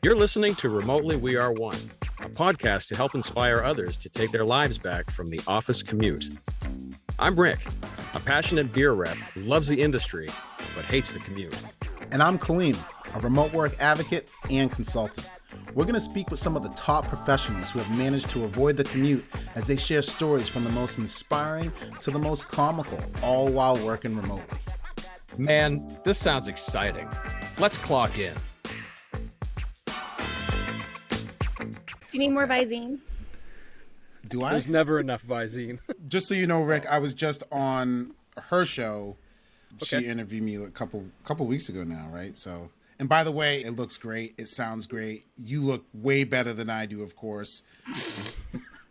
You're listening to Remotely We Are One, a podcast to help inspire others to take their lives back from the office commute. I'm Rick, a passionate beer rep who loves the industry but hates the commute. And I'm Kaleem, a remote work advocate and consultant. We're going to speak with some of the top professionals who have managed to avoid the commute as they share stories from the most inspiring to the most comical, all while working remotely. Man, this sounds exciting. Let's clock in. Do you need more Visine? Do I? There's never enough Visine. Just so you know, Rick, I was just on her show. Okay. She interviewed me a couple weeks ago now, right? So, and by the way, it looks great. It sounds great. You look way better than I do, of course.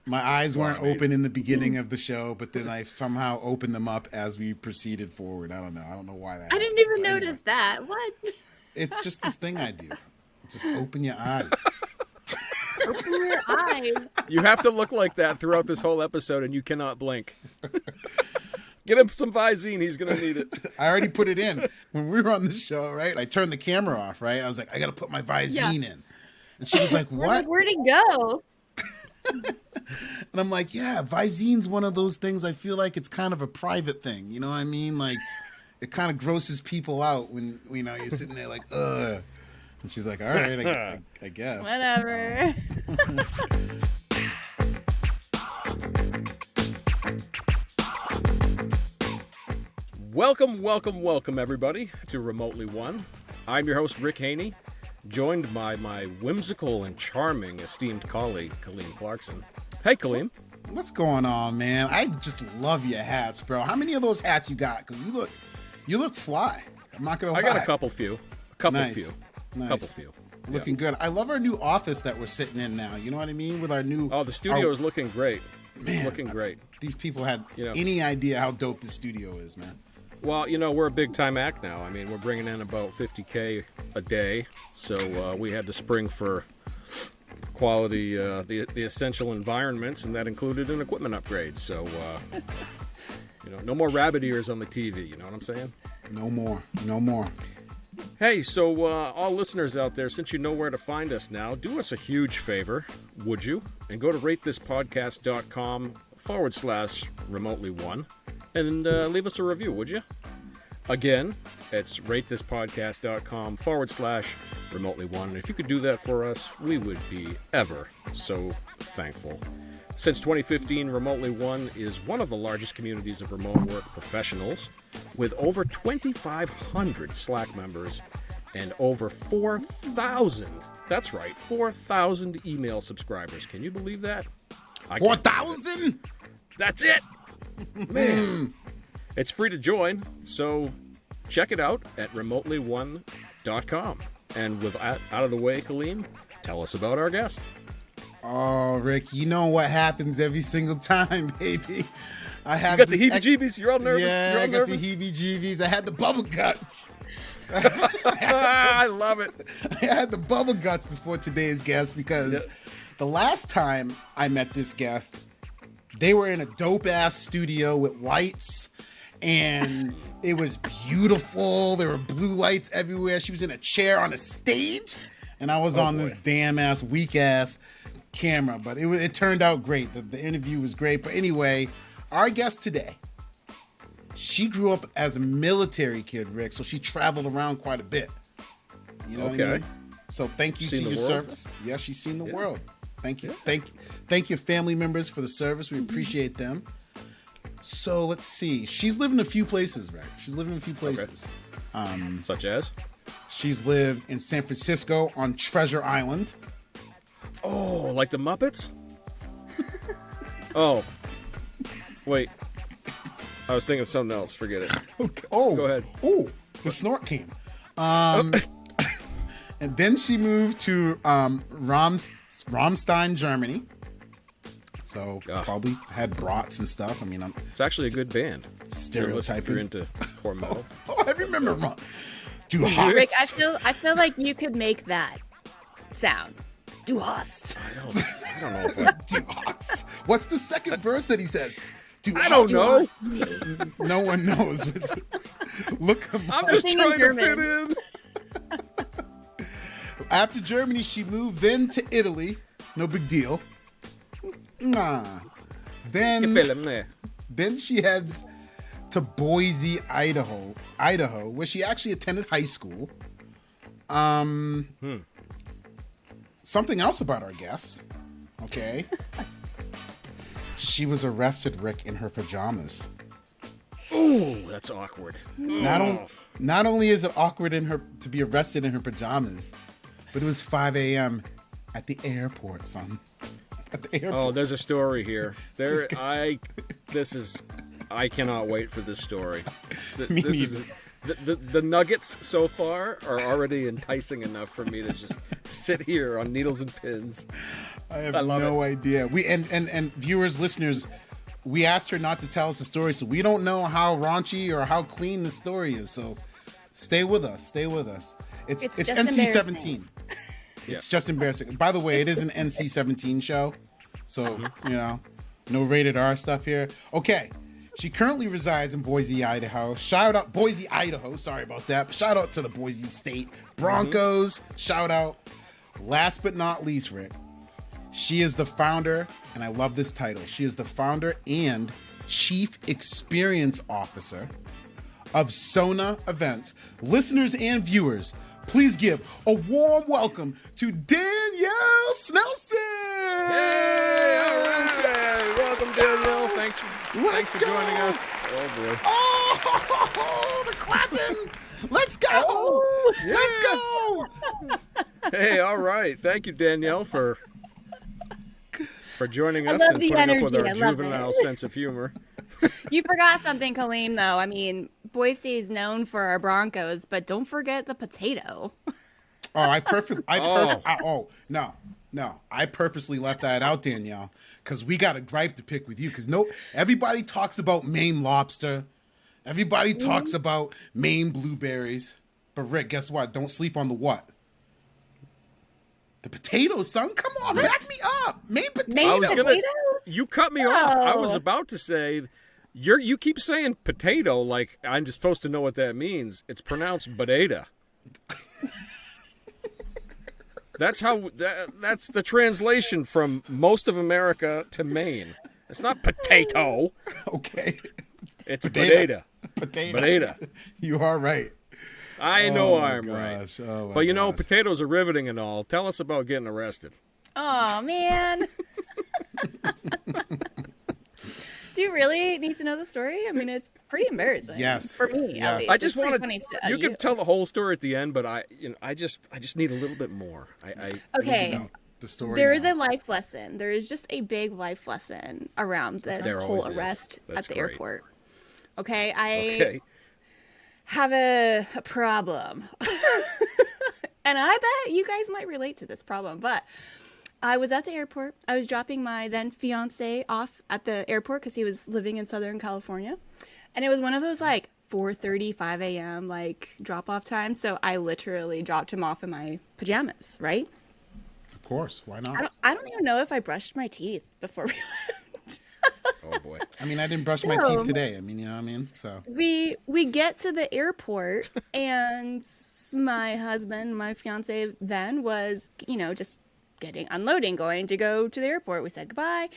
My eyes weren't open in the beginning of the show, but then I somehow opened them up as we proceeded forward. I don't know why that I happened. didn't even notice that. What? It's just this thing I do. Just open your eyes. Open your eyes. You have to look like that throughout this whole episode, and you cannot blink. Get him some Visine. He's going to need it. I already put it in. When we were on the show, right? I turned the camera off, right? I was like, I got to put my Visine in. And she was like, what? Where'd it go? And I'm like, yeah, Visine's one of those things I feel like it's kind of a private thing. You know what I mean? Like, it kind of grosses people out when, you know, you're sitting there like, ugh. And she's like, all right, I guess. Whatever. Welcome, everybody, to Remotely One. I'm your host, Rick Haney, joined by my whimsical and charming esteemed colleague, Kaleem Clarkson. Hey, Kaleem. What's going on, man? I just love your hats, bro. How many of those hats you got? Because you look fly. I'm not going to lie. I got a couple few. Nice. Looking good. I love our new office that we're sitting in now. You know what I mean? With our new... Oh, the studio is looking great. Man, looking great. These people had any idea how dope the studio is, man. Well, you know, we're a big-time act now. I mean, we're bringing in about $50K a day, so we had to spring for quality, the essential environments, and that included an equipment upgrade. So, no more rabbit ears on the TV, you know what I'm saying? No more. Hey, so all listeners out there, since you know where to find us now, do us a huge favor, would you? And go to ratethispodcast.com/remotely one and leave us a review, would you? Again, it's ratethispodcast.com/remotely one. And if you could do that for us, we would be ever so thankful. Since 2015, Remotely One is one of the largest communities of remote work professionals with over 2,500 Slack members and over 4,000, that's right, 4,000 email subscribers. Can you believe that? 4,000? That's it! Man. It's free to join, so check it out at remotelyone.com. And with that out of the way, Kaleem, tell us about our guest. Oh, Rick, you know what happens every single time, baby. You got the heebie-jeebies? You're all nervous? Yeah, You're all I got nervous? the heebie-jeebies. I had the bubble guts. I love it. I had the bubble guts before today's guest because the last time I met this guest, they were in a dope-ass studio with lights, and it was beautiful. There were blue lights everywhere. She was in a chair on a stage, and I was on this damn-ass, weak-ass camera, but it turned out great. The interview was great. But anyway, our guest today, she grew up as a military kid, Rick, so she traveled around quite a bit. You know what I mean? So thank you to your service. Yeah, she's seen the world. Thank you. Yeah. Thank your family members for the service. We appreciate them. So let's see. She's lived in a few places, Rick. She's lived in a few places. Okay. Such as? She's lived in San Francisco on Treasure Island. Oh, like the Muppets? Oh. Wait. I was thinking of something else. Forget it. Okay. Oh. Go ahead. Oh, the snort came. And then she moved to Ramstein, Germany. So probably had brats and stuff. I mean, it's actually a good band. Stereotyping. If you're into core metal. I remember. Du hast. Rick, I feel like you could make that sound. Du hast. I don't know. Du hast. What's the second verse that he says? I don't know. No one knows. Look him I'm up. just trying to fit in. After Germany, she moved then to Italy. No big deal. Then she heads to Boise, Idaho, where she actually attended high school. Something else about our guest. Okay. She was arrested, Rick, in her pajamas. Ooh, that's awkward. Not only is it awkward to be arrested in her pajamas, but it was 5 a.m. at the airport, son. At the airport. Oh, there's a story here. I cannot wait for this story. Me neither. The nuggets so far are already enticing enough for me to just sit here on needles and pins. I have no idea. And viewers, listeners, we asked her not to tell us a story, so we don't know how raunchy or how clean the story is. So stay with us. It's NC-17. It's just embarrassing. By the way, it is an NC-17 show, so no rated R stuff here. Okay. She currently resides in Boise, Idaho. Shout out Boise, Idaho. Sorry about that. Shout out to the Boise State Broncos. Shout out. Last but not least, Rick, she is the founder, and I love this title. She is the founder and Chief Experience Officer of Sona Events. Listeners and viewers, please give a warm welcome to Danielle Snelson. Hey, all right. Welcome, Danielle. Thanks for joining us. Oh, boy. Oh, the clapping. Let's go. Oh, yeah. Let's go. Hey, all right. Thank you, Danielle, for joining us and putting up with our juvenile sense of humor. You forgot something, Kaleem, though. I mean, Boise is known for our Broncos, but don't forget the potato. I purposely left that out, Danielle, because we got a gripe to pick with you. Because everybody talks about Maine lobster, everybody talks about Maine blueberries, but Rick, guess what? Don't sleep on the what? The potatoes, son. Come on, back me up. Maine potatoes. You cut me off. I was about to say, you keep saying potato like I'm just supposed to know what that means. It's pronounced potato. That's the translation from most of America to Maine. It's not potato. Okay. It's potato. Potato. You are right. I know I'm right. Oh, but potatoes are riveting and all. Tell us about getting arrested. Oh, man. Do you really need to know the story? I mean, it's pretty embarrassing. Yes. For me, yes. at least. I just wanted you can tell the whole story at the end, but I just need a little bit more. Okay. The story. There is a life lesson. There is just a big life lesson around this whole arrest at the airport. Okay, I have a problem. And I bet you guys might relate to this problem, but I was at the airport. I was dropping my then fiance off at the airport because he was living in Southern California. And it was one of those 4:30, 5 a.m. drop off times. So I literally dropped him off in my pajamas, right? Of course. Why not? I don't even know if I brushed my teeth before we left. Oh boy. I mean, I didn't brush my teeth today. I mean, you know what I mean? So we get to the airport and my husband, my fiance then was, just unloading, going to go to the airport. We said goodbye.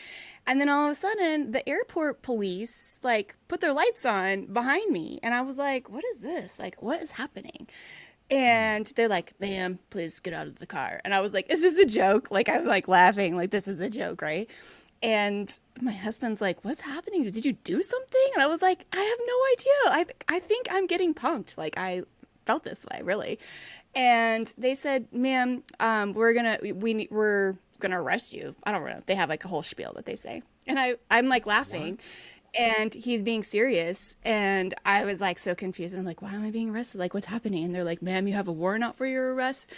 And then all of a sudden the airport police put their lights on behind me. And I was like, what is this? What is happening? And they're like, ma'am, please get out of the car. And I was like, is this a joke? I'm laughing, this is a joke, right? And my husband's like, what's happening? Did you do something? And I was like, I have no idea. I think I'm getting punked. I felt this way, really. And they said, ma'am, we're gonna arrest you. I don't know. They have a whole spiel that they say. And I'm laughing. What? And he's being serious. And I was so confused. And I'm like, why am I being arrested? What's happening? And they're like, ma'am, you have a warrant out for your arrest.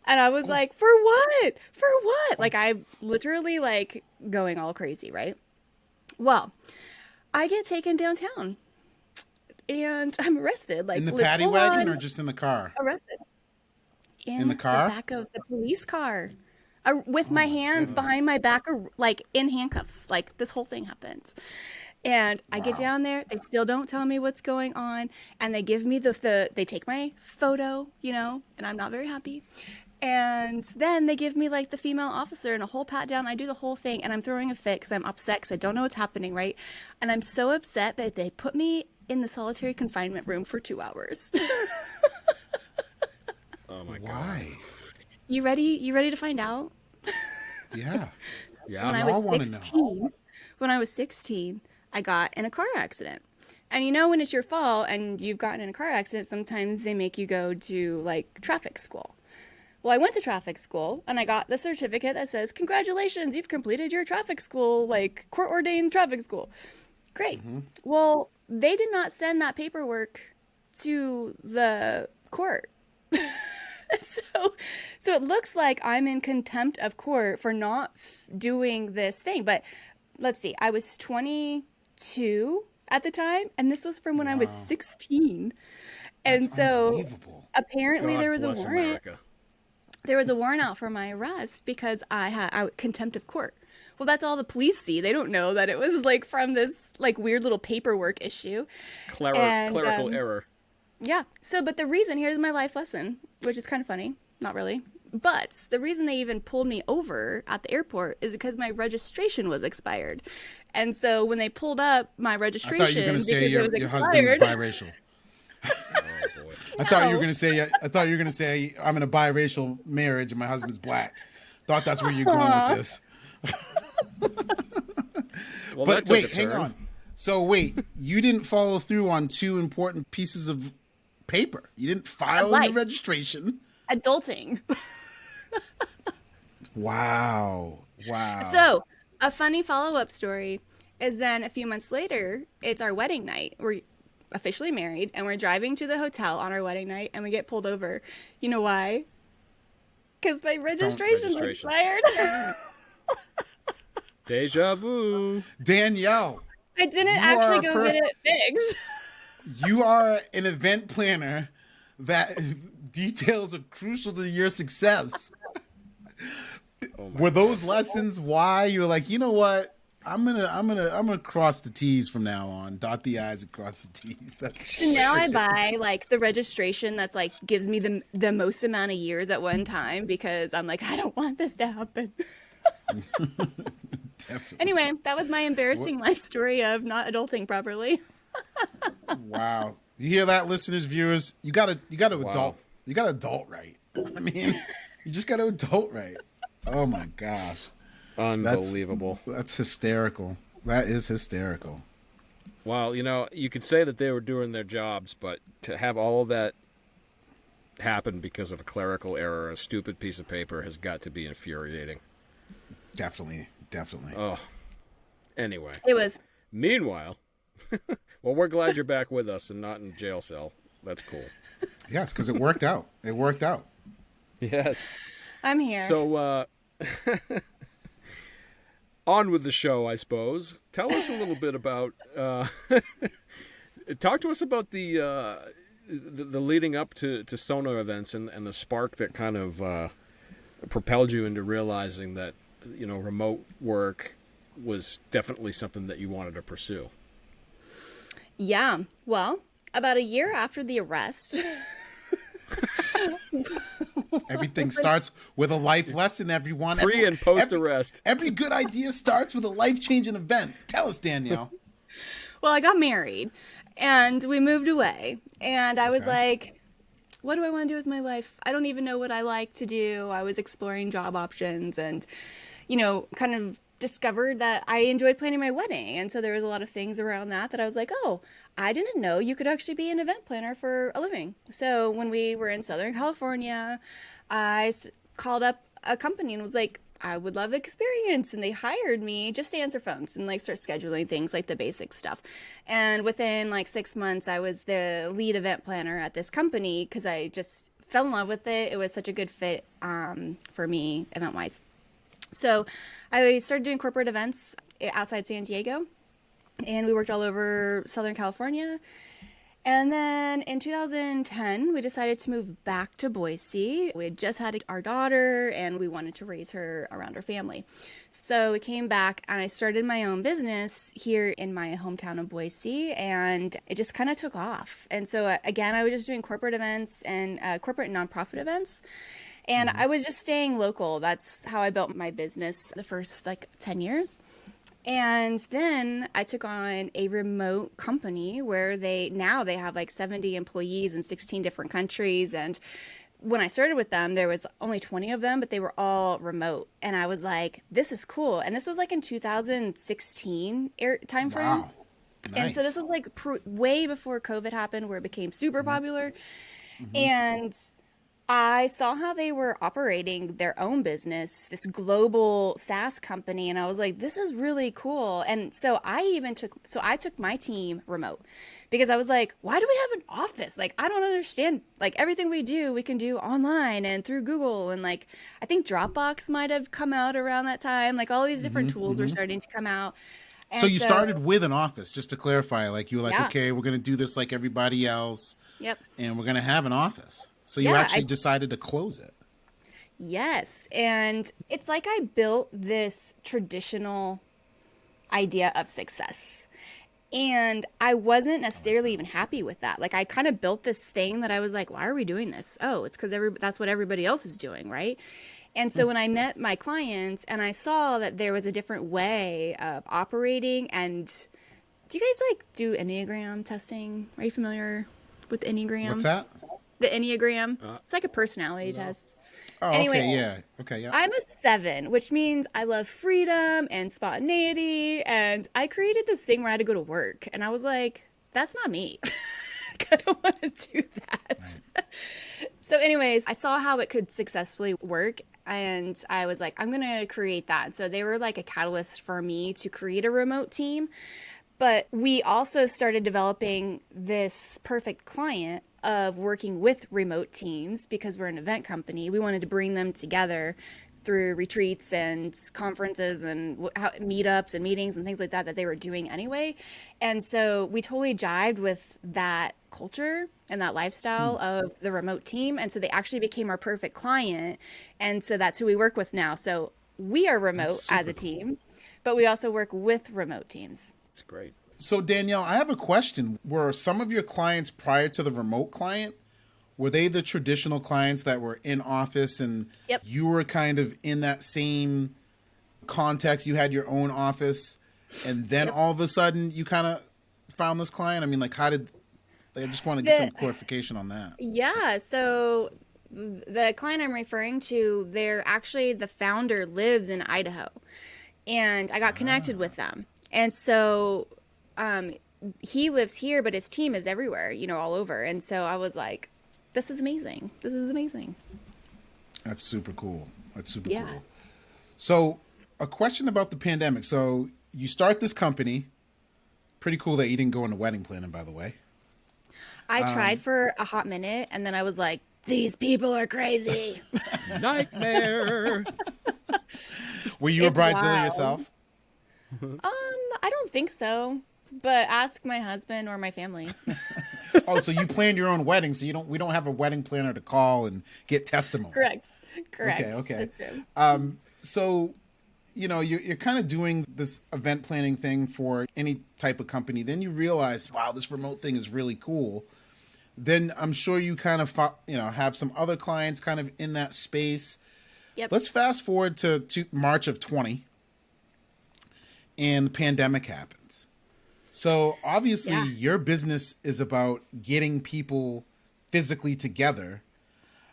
And I was like, for what? For what? I'm literally going all crazy, right? Well, I get taken downtown and I'm arrested. In the paddy wagon or just in the car? Arrested. In the car? The back of the police car. With my hands behind my back, in handcuffs. This whole thing happened. And I get down there. They still don't tell me what's going on. And they give me they take my photo, and I'm not very happy. And then they give me like the female officer and a whole pat down. I do the whole thing and I'm throwing a fit because I'm upset because I don't know what's happening, right? And I'm so upset that they put me in the solitary confinement room for 2 hours. Oh my God. Why? You ready? You ready to find out? Yeah. Yeah. When I was 16, I got in a car accident. And you know, when it's your fault and you've gotten in a car accident, sometimes they make you go to like traffic school. Well, I went to traffic school and I got the certificate that says, congratulations, you've completed your traffic school, like court ordained traffic school. Great. Well, they did not send that paperwork to the court. So it looks like I'm in contempt of court for not doing this thing. But let's see, I was 22 at the time, and this was from when I was 16. And That's so unbelievable. apparently God there was a bless warrant. America. There was a warrant out for my arrest because I had contempt of court. Well, that's all the police see. They don't know that it was like from this like weird little paperwork issue. Clerical error. Yeah. So, but the reason, here's my life lesson, which is kind of funny. Not really. But the reason they even pulled me over at the airport is because my registration was expired. And so when they pulled up my registration, I thought you were going to say because it was your husband was expired- biracial. Oh boy. I thought you were going to say I'm in a biracial marriage and my husband's black. Thought that's where you're going with this. Well, But that took wait, a hang turn. on. So wait, you didn't follow through on 2 important pieces of paper. You didn't file your Life. registration. Adulting. Wow. So, a funny follow-up story is then a few months later, it's our wedding night. We're officially married, and we're driving to the hotel on our wedding night, and we get pulled over. You know why? Because my registration was registration. expired. Deja vu. Danielle, I didn't You actually are a go get it fixed. you are an event planner that details are crucial to your success. Were those lessons why you were like, you know what? I'm gonna cross the T's from now on, dot the I's and cross the T's. That's So now I buy like the registration that's like gives me the most amount of years at one time because I'm like, I don't want this to happen. Definitely. Anyway, that was my embarrassing life story of not adulting properly. Wow. You hear that, listeners, viewers? You gotta Wow. adult. You gotta adult right. I mean, you just gotta adult right. Oh my gosh. Unbelievable. That's hysterical. That is hysterical. Well, you know, you could say that they were doing their jobs, but to have all of that happen because of a clerical error, a stupid piece of paper, has got to be infuriating. Definitely. Oh. Anyway. It was. Meanwhile, well, we're glad you're back with us and not in jail cell. That's cool. Yes, because it worked out. It worked out. Yes. I'm here. So, on with the show, I suppose. Tell us a little bit about. Talk to us about the leading up to Sona events and the spark that kind of propelled you into realizing that, you know, remote work was definitely something that you wanted to pursue. Yeah. Well, about a year after the arrest. Everything starts with a life lesson, everyone. Pre and post arrest. Every good idea starts with a life-changing event. Tell us, Danielle. Well, I got married and we moved away. And I was like, what do I want to do with my life? I don't even know what I like to do. I was exploring job options and, you know, kind of discovered that I enjoyed planning my wedding. And so there was a lot of things around that I was like, oh, I didn't know you could actually be an event planner for a living. So when we were in Southern California, I called up a company and was like, I would love experience. And they hired me just to answer phones and like start scheduling things like the basic stuff. And within like 6 months, I was the lead event planner at this company because I just fell in love with it. It was such a good fit for me event wise. So I started doing corporate events outside San Diego, and we worked all over Southern California. And then in 2010, we decided to move back to Boise. We had just had our daughter and we wanted to raise her around our family. So we came back and I started my own business here in my hometown of Boise, and it just kind of took off. And so again, I was just doing corporate events and corporate and nonprofit events. And I was just staying local. That's how I built my business the first 10 years. And then I took on a remote company where they have 70 employees in 16 different countries. And when I started with them, there was only 20 of them, but they were all remote. And I was like, this is cool. And this was in 2016 timeframe. Wow. Nice. And so this was way before COVID happened, where it became super popular. And I saw how they were operating their own business, this global SaaS company, and I was like, this is really cool. And so I took my team remote, because I was like, why do we have an office? I don't understand. Everything we do, we can do online and through Google. And I think Dropbox might have come out around that time. All these different tools were starting to come out. And so you started with an office, just to clarify. You were Yeah. okay, we're going to do this like everybody else. Yep. And we're going to have an office. So you actually decided to close it. Yes. And it's like I built this traditional idea of success. And I wasn't necessarily even happy with that. I kind of built this thing that I was like, why are we doing this? Oh, it's because that's what everybody else is doing, right? And so when I met my clients and I saw that there was a different way of operating, and do you guys do Enneagram testing? Are you familiar with Enneagram? What's that? The Enneagram. It's like a personality test. Oh, Anyway, okay, yeah. Okay, yeah. I'm a 7, which means I love freedom and spontaneity. And I created this thing where I had to go to work. And I was like, that's not me. I don't want to do that. Right. So anyways, I saw how it could successfully work. And I was like, I'm going to create that. So they were like a catalyst for me to create a remote team. But we also started developing this perfect client of working with remote teams, because we're an event company. We wanted to bring them together through retreats and conferences and meetups and meetings and things like that they were doing anyway. And so we totally jived with that culture and that lifestyle of the remote team. And so they actually became our perfect client. And so that's who we work with now. So we are remote as a team, but we also work with remote teams. It's great. So Danielle, I have a question. Were some of your clients prior to the remote client, were they the traditional clients that were in office, and you were kind of in that same context? You had your own office, and then all of a sudden you kind of found this client? I mean, how did, I just want to get some clarification on that. Yeah. So the client I'm referring to, the founder lives in Idaho, and I got connected with them. And so he lives here, but his team is everywhere, all over. And so I was like, this is amazing. This is amazing. That's super cool. Cool. So a question about the pandemic. So you start this company. Pretty cool that you didn't go into wedding planning, by the way. I tried for a hot minute, and then I was like, these people are crazy. Nightmare. Were you a bridezilla yourself? I don't think so. But ask my husband or my family. Oh, so you planned your own wedding, so we don't have a wedding planner to call and get testimony. Correct. Okay. That's true. So, you're kind of doing this event planning thing for any type of company. Then you realize, wow, this remote thing is really cool. Then I'm sure you kind of, have some other clients kind of in that space. Yep. Let's fast forward to March of 20, and the pandemic happens. So obviously your business is about getting people physically together.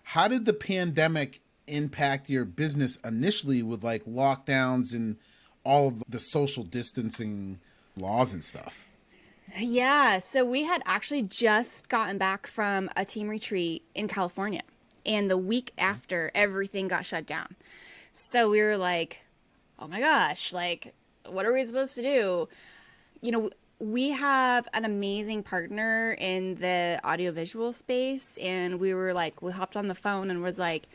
How did the pandemic impact your business initially with lockdowns and all of the social distancing laws and stuff? Yeah. So we had actually just gotten back from a team retreat in California, and the week after, everything got shut down. So we were like, oh my gosh, what are we supposed to do? We have an amazing partner in the audiovisual space, and we hopped on the phone and was like,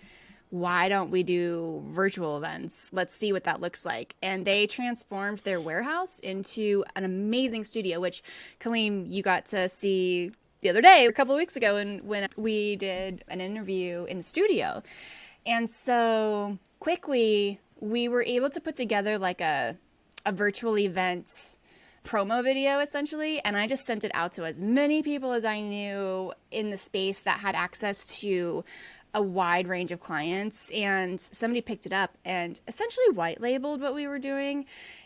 why don't we do virtual events? Let's see what that looks like. And they transformed their warehouse into an amazing studio, which, Kaleem, you got to see the other day, a couple of weeks ago, when we did an interview in the studio. And so quickly we were able to put together like a virtual event promo video essentially, and I just sent it out to as many people as I knew in the space that had access to a wide range of clients, and somebody picked it up and essentially white labeled what we were doing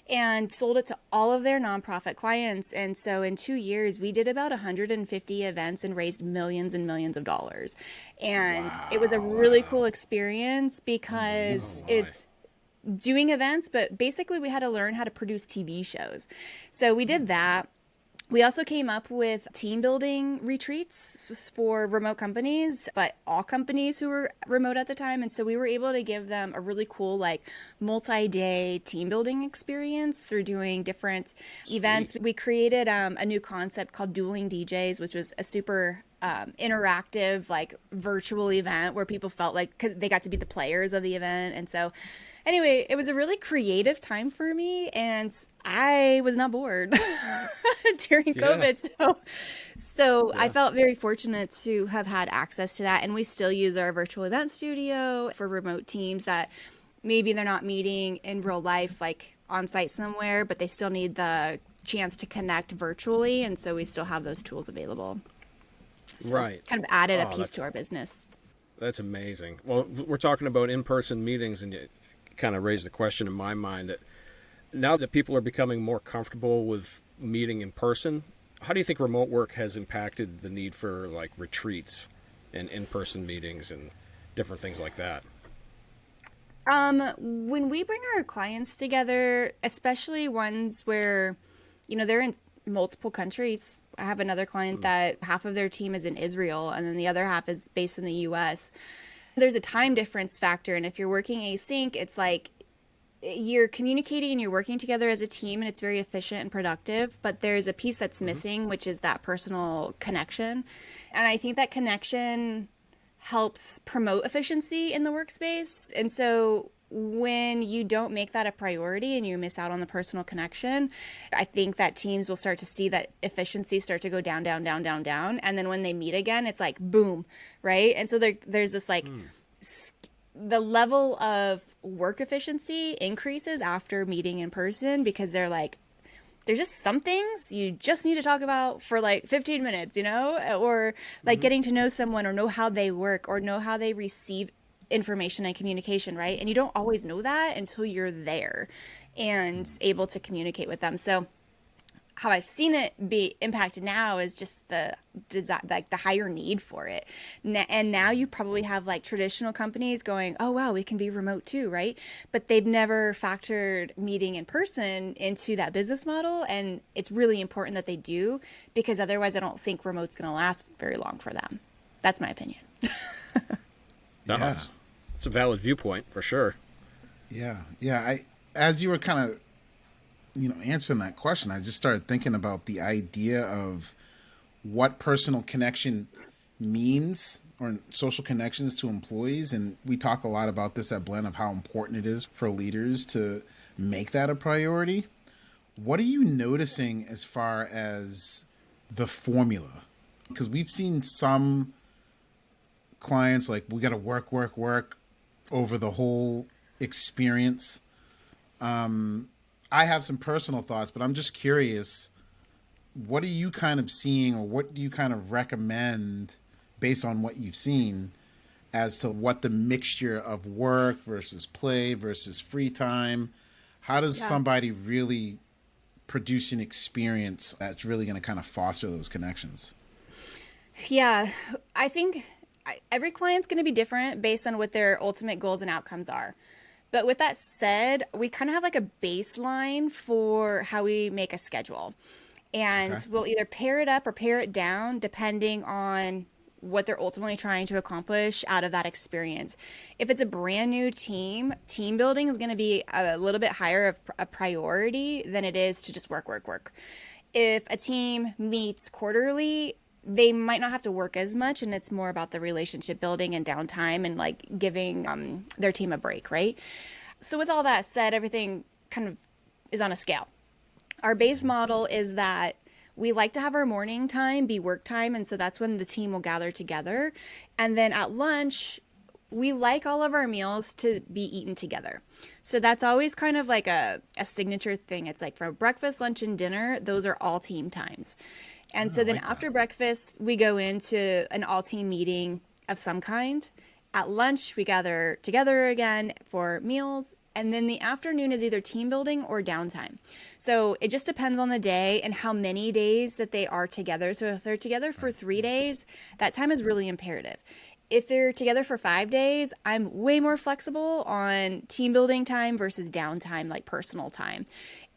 and sold it to all of their nonprofit clients. And so in 2 years we did about 150 events and raised millions and millions of dollars. And it was a really cool experience because it's doing events, but basically we had to learn how to produce TV shows. So we did that. We also came up with team building retreats for remote companies, but all companies who were remote at the time. And so we were able to give them a really cool, like, multi-day team building experience through doing different events. We created a new concept called Dueling DJs, which was a super interactive, like, virtual event where people felt like they got to be the players of the event. And so anyway, it was a really creative time for me, and I was not bored during COVID. So I felt very fortunate to have had access to that. And we still use our virtual event studio for remote teams that maybe they're not meeting in real life, like on site somewhere, but they still need the chance to connect virtually. And so we still have those tools available. So Right. kind of added a piece to our business. That's amazing. Well, we're talking about in-person meetings, and it kind of raised the question in my mind that now that people are becoming more comfortable with meeting in person, how do you think remote work has impacted the need for like retreats and in-person meetings and different things like that? When we bring our clients together, especially ones where, they're in multiple countries. I have another client that half of their team is in Israel and then the other half is based in the US. There's a time difference factor. And if you're working async, it's like you're communicating and you're working together as a team and it's very efficient and productive. But there's a piece that's missing, which is that personal connection. And I think that connection helps promote efficiency in the workspace. And so when you don't make that a priority and you miss out on the personal connection, I think that teams will start to see that efficiency start to go down, down, down, down, down. And then when they meet again, it's like, boom, right? And so there's this like, the level of work efficiency increases after meeting in person because they're like, there's just some things you just need to talk about for like 15 minutes, or like getting to know someone or know how they work or know how they receive information and communication, right? And you don't always know that until you're there and able to communicate with them. So how I've seen it be impacted now is just the design, like the higher need for it. And now you probably have like traditional companies going, oh, wow, we can be remote too, right? But they've never factored meeting in person into that business model. And it's really important that they do, because otherwise I don't think remote's going to last very long for them. That's my opinion. It's a valid viewpoint for sure. Yeah. As you were kind of, answering that question, I just started thinking about the idea of what personal connection means, or social connections to employees. And we talk a lot about this at Blend of how important it is for leaders to make that a priority. What are you noticing as far as the formula? Because we've seen some clients like, we got to work over the whole experience. I have some personal thoughts, but I'm just curious, what are you kind of seeing, or what do you kind of recommend based on what you've seen as to what the mixture of work versus play versus free time? How does somebody really produce an experience that's really going to kind of foster those connections? Yeah, I think every client's going to be different based on what their ultimate goals and outcomes are. But with that said, we kind of have like a baseline for how we make a schedule. And we'll either pair it up or pair it down depending on what they're ultimately trying to accomplish out of that experience. If it's a brand new team building is going to be a little bit higher of a priority than it is to just work. If a team meets quarterly, they might not have to work as much, and it's more about the relationship building and downtime and like giving their team a break, right? So with all that said, everything kind of is on a scale. Our base model is that we like to have our morning time be work time. And so that's when the team will gather together. And then at lunch, we like all of our meals to be eaten together. So that's always kind of like a signature thing. It's like for breakfast, lunch, and dinner, those are all team times. And so then after breakfast, we go into an all team meeting of some kind. At lunch, we gather together again for meals. And then the afternoon is either team building or downtime. So it just depends on the day and how many days that they are together. So if they're together for 3 days, that time is really imperative. If they're together for 5 days, I'm way more flexible on team building time versus downtime, like personal time.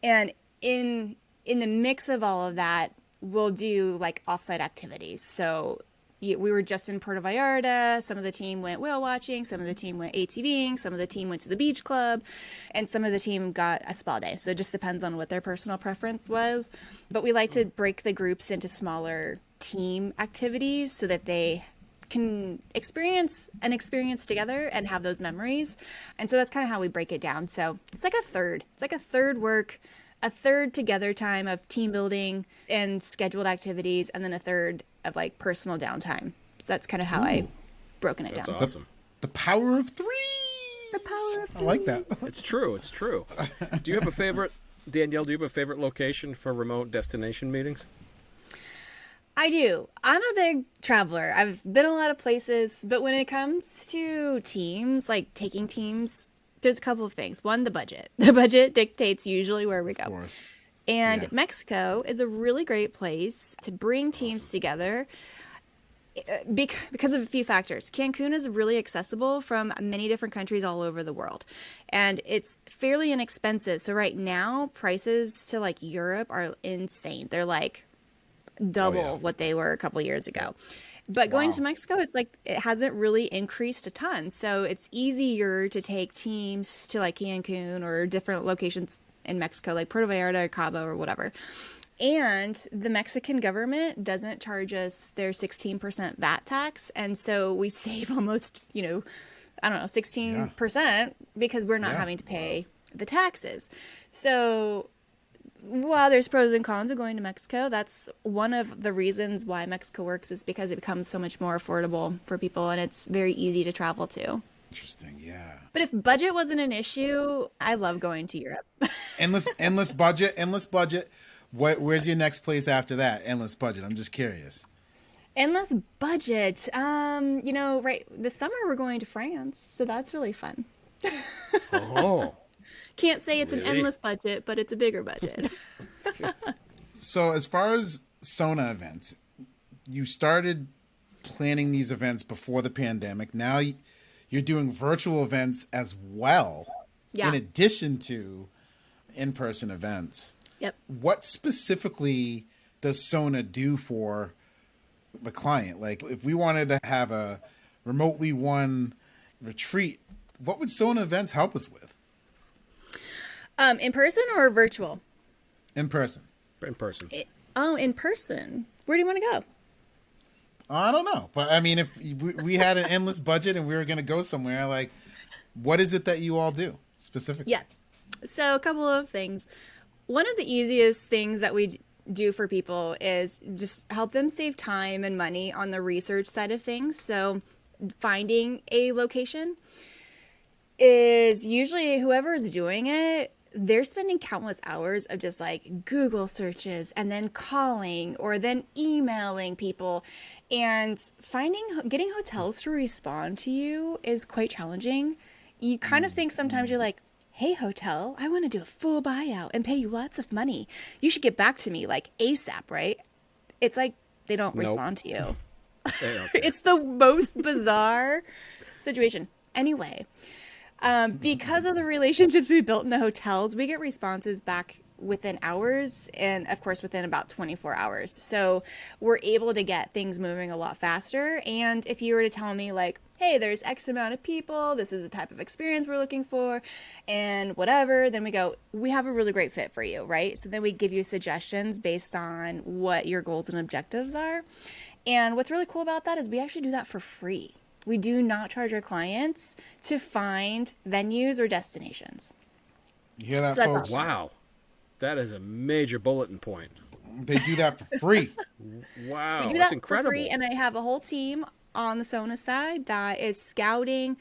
And in the mix of all of that, we'll do like offsite activities. So we were just in Puerto Vallarta. Some of the team went whale watching. Some of the team went ATVing. Some of the team went to the beach club. And some of the team got a spa day. So it just depends on what their personal preference was. But we like to break the groups into smaller team activities so that they can experience an experience together and have those memories. And so that's kind of how we break it down. So it's like a third. It's like a third work, a third together time of team building and scheduled activities, and then a third of like personal downtime. So that's kind of how I broken it That's down. awesome. The power of three. The power of I like that. It's true. It's true. Do you have a favorite, Danielle? Do you have a favorite location for remote destination meetings? I do. I'm a big traveler. I've been a lot of places, but when it comes to teams, like taking teams, there's a couple of things. One, the budget. The budget dictates usually where we go. Of course. And Yeah. Mexico is a really great place to bring teams together because of a few factors. Cancun is really accessible from many different countries all over the world, and it's fairly inexpensive. So right now, prices to like Europe are insane. They're like double what they were a couple years ago. But going to Mexico, it's like it hasn't really increased a ton. So it's easier to take teams to like Cancun or different locations in Mexico, like Puerto Vallarta or Cabo or whatever. And the Mexican government doesn't charge us their 16% VAT tax. And so we save almost, 16% because we're not having to pay the taxes. So while there's pros and cons of going to Mexico, that's one of the reasons why Mexico works, is because it becomes so much more affordable for people and it's very easy to travel to. Interesting, yeah. But if budget wasn't an issue, I love going to Europe. endless budget. Where's your next place after that? Endless budget. I'm just curious. Endless budget. Right this summer we're going to France, so that's really fun. Oh. Can't say it's an Really? endless budget, but it's a bigger budget. So as far as Sona events, you started planning these events before the pandemic. Now you're doing virtual events as well, Yeah. in addition to in-person events. Yep. What specifically does Sona do for the client? Like, if we wanted to have a remotely won retreat, what would Sona events help us with? In person or virtual? In person. In person. In person. Where do you want to go? I don't know. But I mean, if we had an endless budget and we were going to go somewhere, like, what is it that you all do specifically? Yes. So a couple of things. One of the easiest things that we do for people is just help them save time and money on the research side of things. So finding a location is usually whoever is doing it, they're spending countless hours of just like Google searches and then calling or then emailing people, and getting hotels to respond to you is quite challenging. You kind of think sometimes you're like, hey, hotel, I want to do a full buyout and pay you lots of money. You should get back to me like ASAP, right? It's like they don't respond to you. They don't care. It's the most bizarre situation. Anyway, because of the relationships we built in the hotels, we get responses back within hours and, of course, within about 24 hours. So we're able to get things moving a lot faster. And if you were to tell me, like, hey, there's X amount of people, this is the type of experience we're looking for, and whatever, then we go, we have a really great fit for you, right? So then we give you suggestions based on what your goals and objectives are. And what's really cool about that is we actually do that for free. We do not charge our clients to find venues or destinations. You hear that, So that's folks? awesome. Wow. That is a major bulletin point. They do that for free. Wow, We do that's that incredible. for free, and I have a whole team on the Sona side that is scouting,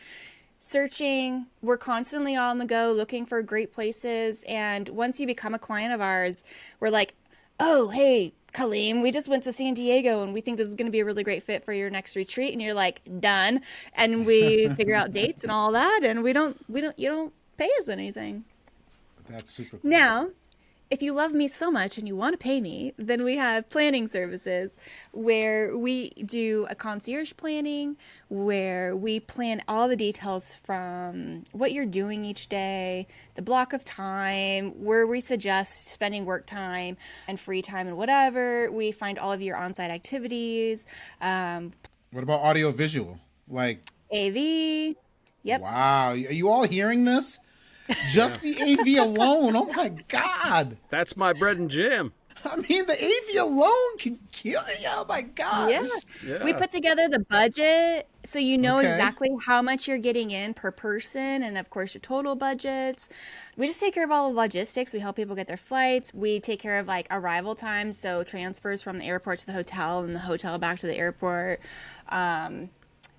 searching. We're constantly on the go looking for great places. And once you become a client of ours, we're like, oh, hey, Kaleem, we just went to San Diego and we think this is going to be a really great fit for your next retreat. And you're like, done. And we figure out dates and all that. And you don't pay us anything. That's super cool. Now, if you love me so much and you want to pay me, then we have planning services where we do a concierge planning, where we plan all the details from what you're doing each day, the block of time, where we suggest spending work time and free time and whatever. We find all of your on-site activities, What about audio visual? Like, AV. Yep. wow, are you all hearing this? Just the AV alone. Oh my God. That's my bread and jam. I mean, the AV alone can kill you. Oh my gosh. Yeah. Yeah. We put together the budget so you know Okay. exactly how much you're getting in per person and of course your total budgets. We just take care of all the logistics. We help people get their flights. We take care of like arrival times, so transfers from the airport to the hotel and the hotel back to the airport.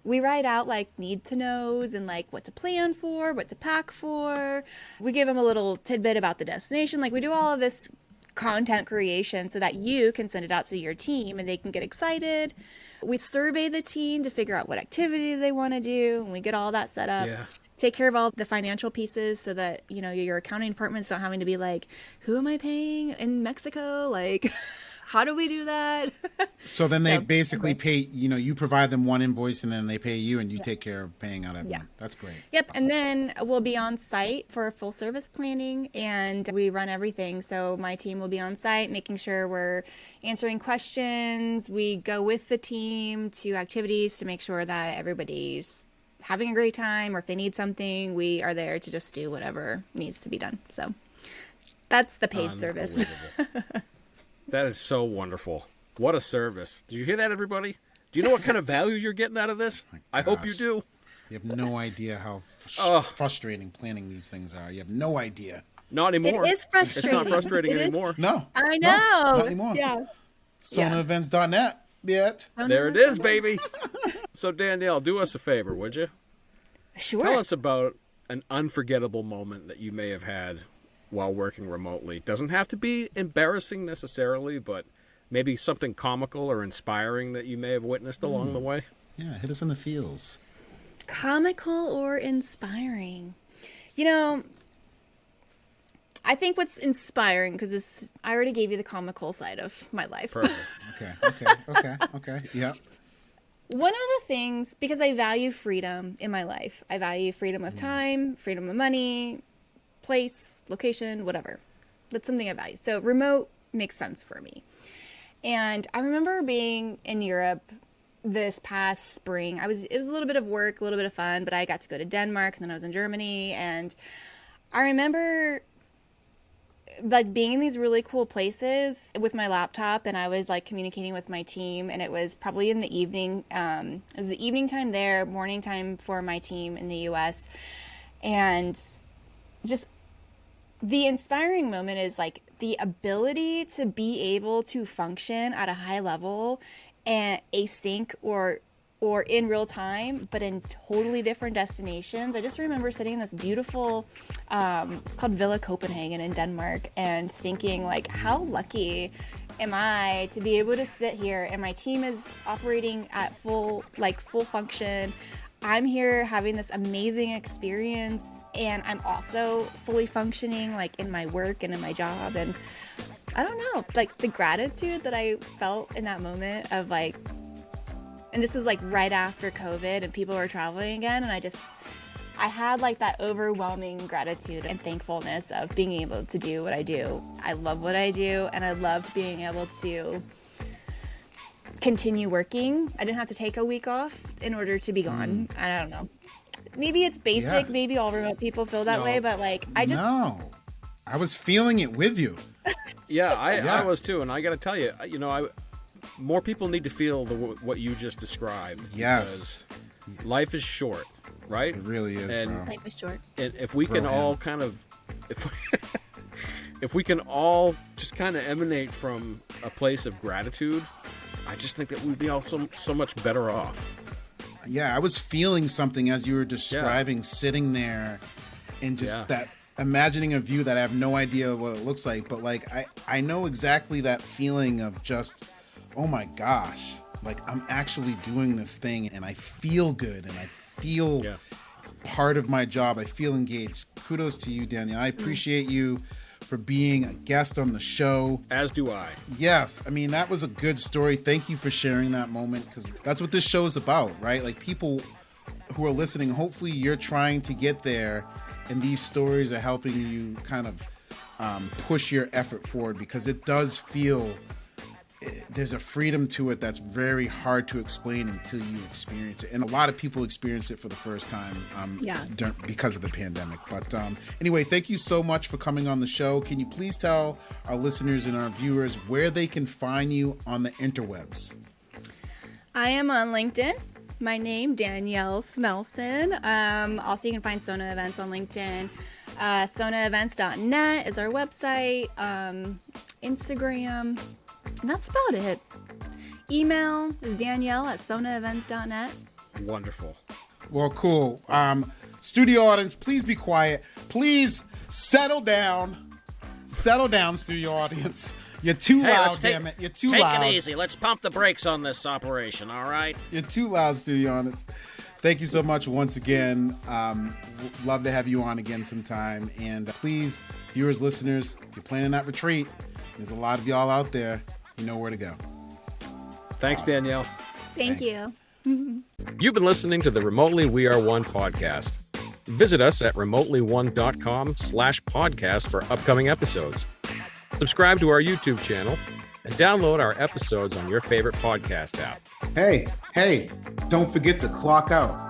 We write out like need to knows and like what to plan for, what to pack for. We give them a little tidbit about the destination. Like we do all of this content creation so that you can send it out to your team and they can get excited. We survey the team to figure out what activities they want to do, and we get all that set up. Yeah. Take care of all the financial pieces so that, you know, your accounting department's not having to be like, who am I paying in Mexico? Like, how do we do that? So then they So- basically pay, you provide them one invoice and then they pay you and you take care of paying out everyone. Yeah. That's great. Yep, and then we'll be on site for full service planning, and we run everything. So my team will be on site, making sure we're answering questions. We go with the team to activities to make sure that everybody's having a great time, or if they need something, we are there to just do whatever needs to be done. So that's the paid service. Unbelievable. That is so wonderful. What a service. Did you hear that, everybody? Do you know what kind of value you're getting out of this? I hope you gosh. do. You have no idea how frustrating planning these things are. You have no idea. Not anymore. It is frustrating. It's not frustrating It is. anymore. No. I No, know. not anymore. Yeah. SonaEvents.net. Yet. There it is, baby. So, Danielle, do us a favor, would you? Sure. Tell us about an unforgettable moment that you may have had while working remotely. Doesn't have to be embarrassing necessarily, but maybe something comical or inspiring that you may have witnessed along the way. Yeah, hit us in the feels. Comical or inspiring? You know, I think what's inspiring, because I already gave you the comical side of my life. Perfect. Okay. Yeah. One of the things, because I value freedom in my life, I value freedom of time, freedom of money, place, location, whatever. That's something I value. So remote makes sense for me. And I remember being in Europe this past spring. It was a little bit of work, a little bit of fun, but I got to go to Denmark, and then I was in Germany. And I remember like being in these really cool places with my laptop, and I was like communicating with my team, and it was probably in the evening. It was the evening time there, morning time for my team in the US. And just the inspiring moment is like the ability to be able to function at a high level and async or in real time, but in totally different destinations. I just remember sitting in this beautiful, it's called Villa Copenhagen in Denmark, and thinking like, how lucky am I to be able to sit here and my team is operating at full function. I'm here having this amazing experience, and I'm also fully functioning like in my work and in my job. And I don't know, like the gratitude that I felt in that moment of like, and this was like right after COVID and people were traveling again. And I had like that overwhelming gratitude and thankfulness of being able to do what I do. I love what I do, and I loved being able to continue working. I didn't have to take a week off in order to be gone. I don't know. Maybe it's basic. Yeah. Maybe all remote people feel that No. way, but like No. I was feeling it with you. Yeah, I Yeah. was too, and I got to tell you, more people need to feel what you just described. Yes. because life is short, right? It really is, And- bro. life is short. And if we can Bro, all yeah. kind of, if we can all just kind of emanate from a place of gratitude, I just think that we'd be all so much better off. Yeah, I was feeling something as you were describing, sitting there and just that imagining a view that I have no idea what it looks like. But like, I know exactly that feeling of just, oh my gosh, like I'm actually doing this thing and I feel good and I feel part of my job. I feel engaged. Kudos to you, Danielle. I appreciate you for being a guest on the show. As do I. Yes. I mean, that was a good story. Thank you for sharing that moment, because that's what this show is about, right? Like, people who are listening, hopefully you're trying to get there, and these stories are helping you kind of push your effort forward, because it does feel there's a freedom to it that's very hard to explain until you experience it. And a lot of people experience it for the first time because of the pandemic. But anyway, thank you so much for coming on the show. Can you please tell our listeners and our viewers where they can find you on the interwebs? I am on LinkedIn. My name, Danielle Snelson. Also, you can find Sona Events on LinkedIn. SonaEvents.net is our website. Instagram. And that's about it. Email is Danielle@SonaEvents.net. Wonderful. Well, cool. Studio audience, please be quiet. Please settle down. Settle down, studio audience. You're too loud, damn it. You're too loud. Take it easy. Let's pump the brakes on this operation, all right? You're too loud, studio audience. Thank you so much once again. Love to have you on again sometime. And please, viewers, listeners, if you're planning that retreat, there's a lot of y'all out there. You know where to go. Thanks, awesome. Danielle. Thank you. You've been listening to the Remotely We Are One podcast. Visit us at remotely1.com/podcast for upcoming episodes. Subscribe to our YouTube channel and download our episodes on your favorite podcast app. Hey, don't forget to clock out.